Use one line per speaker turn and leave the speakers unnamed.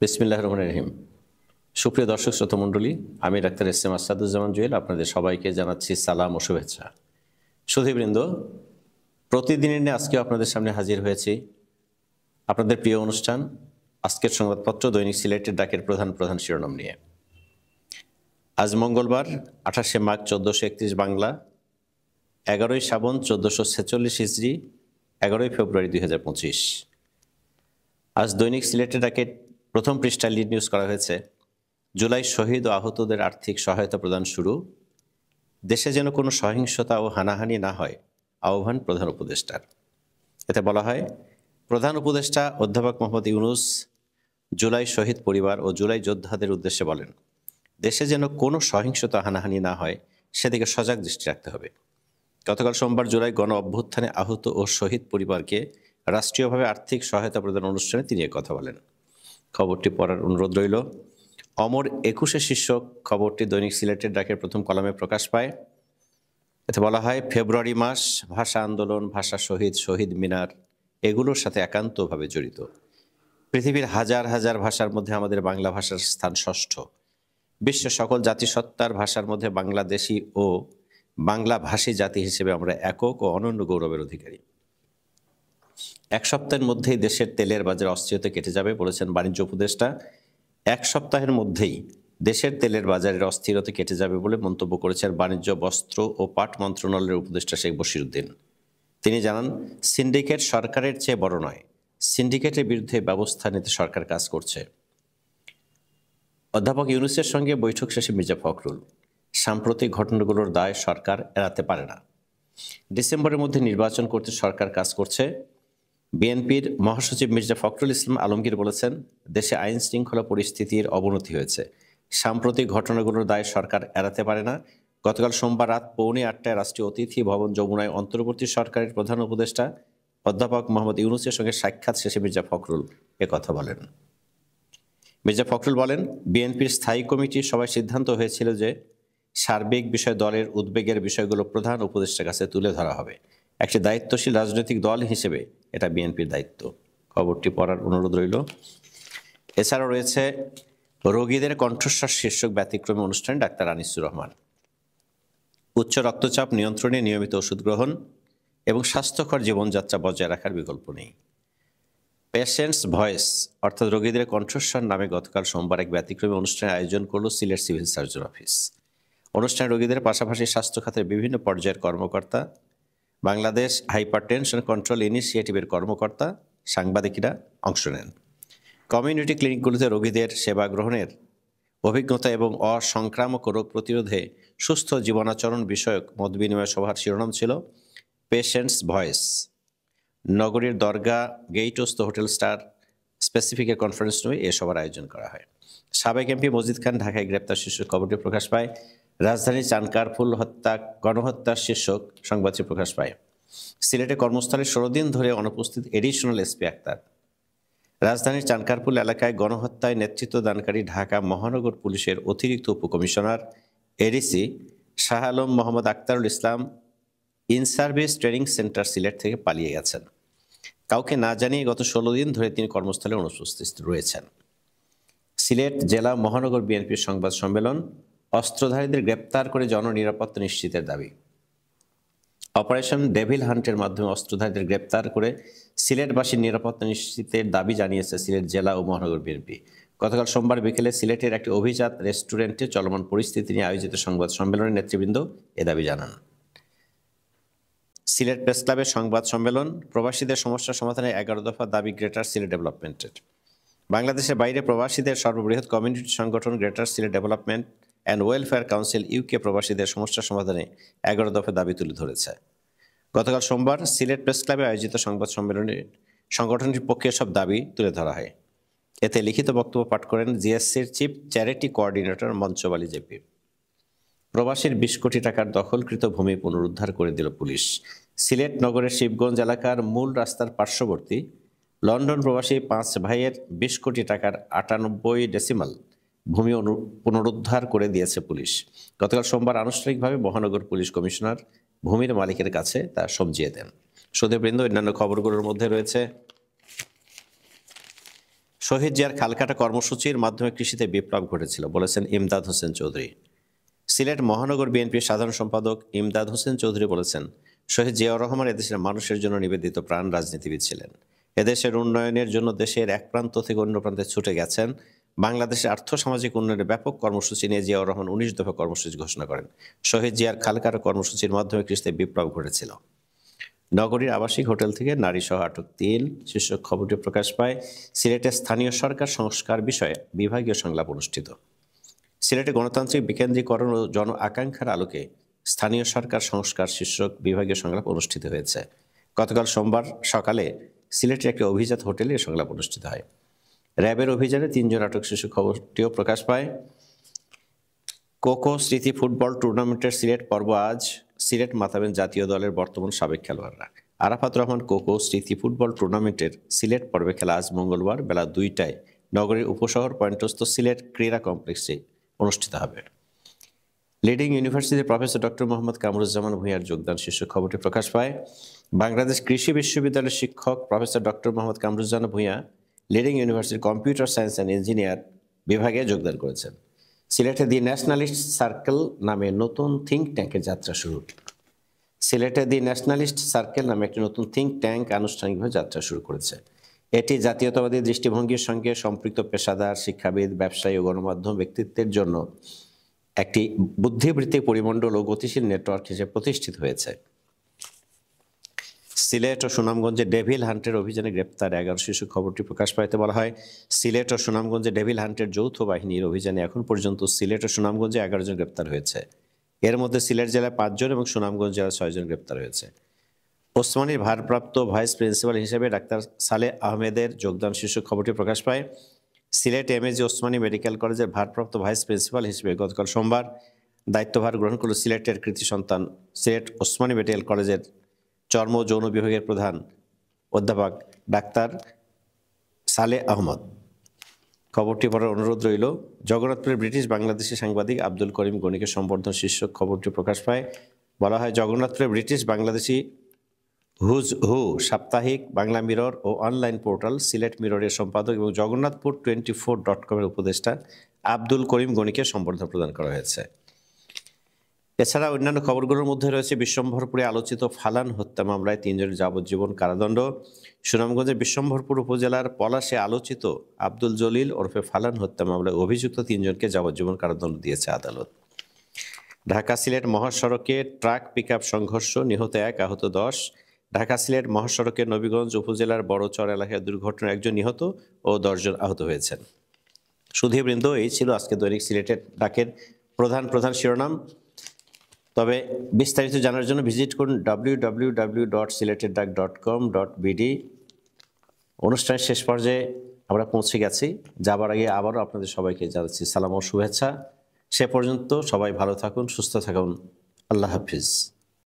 বিসমিল্লাহির রহমানির রহিম। সুপ্রিয় দর্শক শ্রোতা মণ্ডলী, আমি doctor S M Asaduzzaman Jewel আপনাদের সবাইকে জানাচ্ছি সালাম ও শুভেচ্ছা। সুধীবৃন্দ, প্রতিদিনের নিয়ে আজকেও আপনাদের সামনে হাজির হয়েছি আপনাদের প্রিয় অনুষ্ঠান আজকের সংবাদপত্র দৈনিক সিলেটের ডাকের প্রধান প্রধান শিরোনাম নিয়ে। আজ মঙ্গলবার 28শে মাঘ 1431 বাংলা, 11ই শ্রাবণ 1446 হিজরি, 11ই ফেব্রুয়ারি 2025। আজ দৈনিক সিলেটের ডাকের প্রথম পৃষ্ঠায় লিড নিউজ করা হয়েছে, জুলাই শহীদ ও আহতদের আর্থিক সহায়তা প্রদান শুরু, দেশে যেন কোনো সহিংসতা ও হানাহানি না হয় আহ্বান প্রধান উপদেষ্টার। এতে বলা হয়, প্রধান উপদেষ্টা অধ্যাপক মোহাম্মদ ইউনূস জুলাই শহীদ পরিবার ও জুলাই যোদ্ধাদের উদ্দেশ্যে বলেন, দেশে যেন কোনো সহিংসতা হানাহানি না হয় সেদিকে সজাগ দৃষ্টি রাখতে হবে। গতকাল সোমবার জুলাই গণ অভ্যুত্থানে আহত ও শহীদ পরিবারকে রাষ্ট্রীয়ভাবে আর্থিক সহায়তা প্রদান অনুষ্ঠানে তিনি কথা বলেন। খবরটি পড়ার অনুরোধ রইল। অমর 21 শীর্ষক খবরটি দৈনিক সিলেটের ডাকের প্রথম কলামে প্রকাশ পায়। এতে বলা হয়, ফেব্রুয়ারি মাস ভাষা আন্দোলন, ভাষা শহীদ, শহীদ মিনার এগুলোর সাথে একান্তভাবে জড়িত। পৃথিবীর হাজার হাজার ভাষার মধ্যে আমাদের বাংলা ভাষার স্থান ষষ্ঠ। বিশ্বের সকল জাতিসত্তার ভাষার মধ্যে বাংলাদেশি ও বাংলা ভাষী জাতি হিসেবে আমরা একক ও অনন্য গৌরবের অধিকারী। এক সপ্তাহের মধ্যেই দেশের তেলের বাজার অস্থিরতা কেটে যাবে বলেছেন বাণিজ্য উপদেষ্টা। এক সপ্তাহের মধ্যেই দেশের তেলের বাজারের অস্থিরতা কেটে যাবে বলে মন্তব্য করেছেন বাণিজ্য, বস্ত্র ও পাট মন্ত্রণালয়ের উপদেষ্টা শেখ বশিরউদ্দিন। তিনি জানান, সিন্ডিকেট সরকারের চেয়ে বড় নয়, সিন্ডিকেটের বিরুদ্ধে ব্যবস্থা নিতে সরকার কাজ করছে। অধ্যাপক ইউনূসের সঙ্গে বৈঠক শেষে মির্জা ফখরুল, সাম্প্রতিক ঘটনাগুলোর দায় সরকার এড়াতে পারে না। ডিসেম্বরের মধ্যে নির্বাচন করতে সরকার কাজ করছে। বিএনপির মহাসচিব মির্জা ফখরুল ইসলাম আলমগীর বলেছেন, দেশে আইন শৃঙ্খলা পরিস্থিতির অবনতি হয়েছে, সাম্প্রতিক ঘটনাগুলোর দায় সরকার এড়াতে পারে না। গতকাল সোমবার রাত 8:45টায় রাষ্ট্রীয় অতিথি ভবন যমুনায় অন্তর্বর্তী সরকারের প্রধান উপদেষ্টা অধ্যাপক মোহাম্মদ ইউনূসের সঙ্গে সাক্ষাৎ শেষে মির্জা ফখরুল কথা বলেন। মির্জা ফখরুল বলেন, বিএনপির স্থায়ী কমিটির সভায় সিদ্ধান্ত হয়েছিল যে সার্বিক বিষয় দলের উদ্বেগের বিষয়গুলো প্রধান উপদেষ্টার কাছে তুলে ধরা হবে। একটি দায়িত্বশীল রাজনৈতিক দল হিসেবে এটা বিএনপির দায়িত্ব। খবরটি পড়ার অনুরোধ রইল। এছাড়াও রয়েছে রোগীদের কণ্ঠস্বর শীর্ষক ব্যতিক্রমী অনুষ্ঠানে ডাক্তার আনিসুর রহমান। উচ্চ রক্তচাপ নিয়ন্ত্রণে নিয়মিত ওষুধ গ্রহণ এবং স্বাস্থ্যকর জীবনযাত্রা বজায় রাখার বিকল্প নেই। পেশেন্টস ভয়েস অর্থাৎ রোগীদের কণ্ঠস্বর নামে গতকাল সোমবার এক ব্যতিক্রমী অনুষ্ঠানের আয়োজন করল সিলেট সিভিল সার্জন অফিস। অনুষ্ঠানে রোগীদের পাশাপাশি স্বাস্থ্য খাতের বিভিন্ন পর্যায়ের কর্মকর্তা, বাংলাদেশ হাইপারটেনশন কন্ট্রোল ইনিশিয়েটিভের কর্মকর্তা, সাংবাদিকেরা অংশ নেন। কমিউনিটি ক্লিনিকগুলোতে রোগীদের সেবা গ্রহণের অভিজ্ঞতা এবং অসংক্রামক রোগ প্রতিরোধে সুস্থ জীবনাচরণ বিষয়ক মত বিনিময় সভার শিরোনাম ছিল পেশেন্টস ভয়েস। নগরীর দরগা গেইটস্থ হোটেল স্টার স্পেসিফিকের কনফারেন্স রুমে এ সভার আয়োজন করা হয়। সাবেক এমপি মজিদ খান ঢাকায় গ্রেপ্তার শীর্ষক খবরটি প্রকাশ পায়। রাজধানীর চানকারফুল হত্যা গণহত্যার শীর্ষক সংবাদটি প্রকাশ পায়। সিলেটে কর্মস্থলে 16 দিন ধরে অনুপস্থিত এডিশনাল এসপি আক্তার। রাজধানীর চানকারপুল এলাকায় গণহত্যায় নেতৃত্ব দানকারী ঢাকা মহানগর পুলিশের অতিরিক্ত উপকমিশনার ADC Shah Alam Mohammad Aktarul Islam in service training center Sylhet থেকে পালিয়ে গেছেন। কাউকে না জানিয়ে গত 16 দিন ধরে তিনি কর্মস্থলে অনুপস্থিত রয়েছেন। সিলেট জেলা মহানগর বিএনপির সংবাদ সম্মেলন, অস্ত্রধারীদের গ্রেপ্তার করে জননিরাপত্তা নিশ্চিতের দাবি। অপারেশন ডেভিল হান্টের মাধ্যমে অস্ত্রধারীদের গ্রেপ্তার করে সিলেটবাসীর নিরাপত্তা নিশ্চিতের দাবি জানিয়েছে সিলেট জেলা ও মহানগর বিএনপি। গতকাল সোমবার বিকেলে সিলেটের একটি অভিজাত রেস্টুরেন্টে চলমান পরিস্থিতি নিয়ে আয়োজিত সংবাদ সম্মেলনে নেতৃবৃন্দ এ দাবি জানান। সিলেট প্রেস ক্লাবের সংবাদ সম্মেলন, প্রবাসীদের সমস্যা সমাধানে 11 দফা দাবি গ্রেটার সিলেট ডেভেলপমেন্টের। বাংলাদেশের বাইরে প্রবাসীদের সর্ববৃহৎ কমিউনিটি সংগঠন greater Sylhet development and welfare council UK প্রবাসীদের সমস্যা সমাধানে 11 দফা দাবি তুলে ধরেছে। গতকাল সোমবার সিলেট প্রেস ক্লাবে আয়োজিত সংবাদ সম্মেলনে সংগঠনটির পক্ষে সব দাবি তুলে ধরা হয়। এতে লিখিত বক্তব্য পাঠ করেন জিএসসির চিফ চ্যারিটি কোঅর্ডিনেটর মঞ্চব আলী জেপি। প্রবাসীর 20 কোটি টাকার দখলকৃত ভূমি পুনরুদ্ধার করে দিল পুলিশ। সিলেট নগরের শিবগঞ্জ এলাকার মূল রাস্তার পার্শ্ববর্তী লন্ডন প্রবাসী 5 ভাইয়ের 20 কোটি টাকার 98 ভূমি পুনরুদ্ধার করে দিয়েছে পুলিশ। গতকাল সোমবার আনুষ্ঠানিকভাবে মহানগর পুলিশ কমিশনার ভূমির মালিকের কাছে তা সমঝিয়ে দেন। সুধীবৃন্দ, অন্যান্য খবরগুলোর মধ্যে রয়েছে শহীদ জিয়ার খালকাটা কর্মসূচির মাধ্যমে কৃষিতে বিপ্লব ঘটেছিল বলেছেন ইমদাদ হোসেন চৌধুরী। সিলেট মহানগর বিএনপির সাধারণ সম্পাদক ইমদাদ হোসেন চৌধুরী বলেছেন, শহীদ জিয়াউর রহমান এদেশের মানুষের জন্য নিবেদিত প্রাণ রাজনীতিবিদ ছিলেন। এদেশের উন্নয়নের জন্য দেশের এক প্রান্ত থেকে অন্য প্রান্তে ছুটে গেছেন। বাংলাদেশের আর্থসামাজিক উন্নয়নের ব্যাপক কর্মসূচি নিয়ে জিয়াউর রহমান 19 দফা কর্মসূচি ঘোষণা করেন। শহীদ জিয়ার খালকাটা কর্মসূচির মাধ্যমে কৃষিতে বিপ্লব ঘটেছিল। নগরীর আবাসিক হোটেল থেকে নারীসহ আটক 3 শীর্ষক খবরটি প্রকাশ পায়। সিলেটের স্থানীয় সরকার সংস্কার বিষয়ে বিভাগীয় সংলাপ অনুষ্ঠিত। সিলেটে গণতান্ত্রিক বিকেন্দ্রীকরণ ও জন আকাঙ্ক্ষার আলোকে স্থানীয় সরকার সংস্কার শীর্ষক বিভাগীয় সংলাপ অনুষ্ঠিত হয়েছে। গতকাল সোমবার সকালে সিলেটের একটি অভিজাত হোটেলে এই সংলাপ অনুষ্ঠিত হয়। র্যাবের অভিযানে 3 জন আটক শিশু খবরটিও প্রকাশ পায়। কোকো স্মৃতি ফুটবল টুর্নামেন্টের সিলেট পর্ব আজ। সিলেট মাতাবেন জাতীয় দলের বর্তমান সাবেক খেলোয়াড়রা। আরাফাত রহমান কোকো স্মৃতি ফুটবল টুর্নামেন্টের সিলেট পর্বে খেলা আজ মঙ্গলবার বেলা 2টায় নগরীর উপশহর পয়েন্টস্থ সিলেট ক্রীড়া কমপ্লেক্সে অনুষ্ঠিত হবে। লিডিং ইউনিভার্সিটির প্রফেসর ডক্টর মোহাম্মদ কামরুজ্জামান ভূঁইয়ার যোগদান শীর্ষক খবরটি প্রকাশ পায়। বাংলাদেশ কৃষি বিশ্ববিদ্যালয়ের শিক্ষক professor doctor Mohammad Kamruzzaman Bhuiyan leading ইউনিভার্সিটির কম্পিউটার সায়েন্স অ্যান্ড ইঞ্জিনিয়ার বিভাগে যোগদান করেছেন। সিলেটে দি ন্যাশনালিস্ট সার্কেল নামে নতুন থিঙ্ক ট্যাঙ্কের যাত্রা শুরু। সিলেটে দি ন্যাশনালিস্ট সার্কেল নামে একটি নতুন থিঙ্ক ট্যাঙ্ক আনুষ্ঠানিকভাবে যাত্রা শুরু করেছে। এটি জাতীয়তাবাদী দৃষ্টিভঙ্গির সঙ্গে সম্পৃক্ত পেশাদার, শিক্ষাবিদ, ব্যবসায়ী ও গণমাধ্যম ব্যক্তিত্বের জন্য একটি বুদ্ধিবৃত্তিক পরিমণ্ডল ও গতিশীল নেটওয়ার্ক হিসেবে প্রতিষ্ঠিত হয়েছে। সিলেট ও সুনামগঞ্জে ডেভিল হান্টের অভিযানে গ্রেপ্তার 11 শিশু খবরটি প্রকাশ পাইতে বলা হয়। সিলেট ও সুনামগঞ্জে ডেভিল হান্টের যৌথ বাহিনীর অভিযানে এখন পর্যন্ত সিলেট ও সুনামগঞ্জে 11 জন গ্রেপ্তার হয়েছে। এর মধ্যে সিলেট জেলায় 5 জন এবং সুনামগঞ্জ জেলায় 6 জন গ্রেপ্তার হয়েছে। ওসমানীর ভারপ্রাপ্ত ভাইস প্রিন্সিপাল হিসেবে ডাক্তার সালেহ আহমেদের যোগদান শীর্ষক খবরটি প্রকাশ পায়। সিলেট এমএজি ওসমানী মেডিকেল কলেজের ভারপ্রাপ্ত ভাইস প্রিন্সিপাল হিসেবে গতকাল সোমবার দায়িত্বভার গ্রহণ করল সিলেটের কৃতি সন্তান সিলেট ওসমানী মেডিকেল কলেজের চর্ম যৌন বিভাগের প্রধান অধ্যাপক ডাক্তার সালেহ আহমদ। খবরটি পড়ার অনুরোধ রইল। জগন্নাথপুরের ব্রিটিশ বাংলাদেশি সাংবাদিক আব্দুল করিম গণিকে সম্বর্ধনা শীর্ষক খবরটি প্রকাশ পায়। বলা হয়, জগন্নাথপুরের ব্রিটিশ বাংলাদেশি হুজ হু সাপ্তাহিক, বাংলা মিরর ও অনলাইন পোর্টাল সিলেট মিররের সম্পাদক এবং জগন্নাথপুর 24.com-এর উপদেষ্টা আব্দুল করিম গণিকে সম্বর্ধনা প্রদান করা হয়েছে। এছাড়া অন্যান্য খবরগুলোর মধ্যে রয়েছে বিশ্বম্ভরপুরে আলোচিত ফালান হত্যা মামলায় 3 জনের যাবজ্জীবন কারাদণ্ড। সুনামগঞ্জের বিশ্বম্ভরপুর উপজেলার পলাশে আলোচিত আব্দুল জলিল ওরফে ফালান হত্যা মামলায় অভিযুক্ত 3 জনকে যাবজ্জীবন কারাদণ্ড দিয়েছে আদালত। ঢাকা সিলেট মহাসড়কে ট্রাক পিকআপ সংঘর্ষ, নিহত 1, আহত 10। ঢাকা সিলেট মহাসড়কের নবীগঞ্জ উপজেলার বড়চর এলাকায় দুর্ঘটনায় 1 জন নিহত ও 10 জন আহত হয়েছেন। সুধীবৃন্দ, এই ছিল আজকে দৈনিক সিলেটের ডাকের প্রধান শিরোনাম। তবে বিস্তারিত জানার জন্য ভিজিট করুন www.sileterdak.com.bd। অনুষ্ঠানের শেষ পর্যায়ে আমরা পৌঁছে গেছি। যাবার আগে আবারও আপনাদের সবাইকে জানাচ্ছি সালাম ও শুভেচ্ছা। সে পর্যন্ত সবাই ভালো থাকুন, সুস্থ থাকুন। আল্লাহ হাফিজ।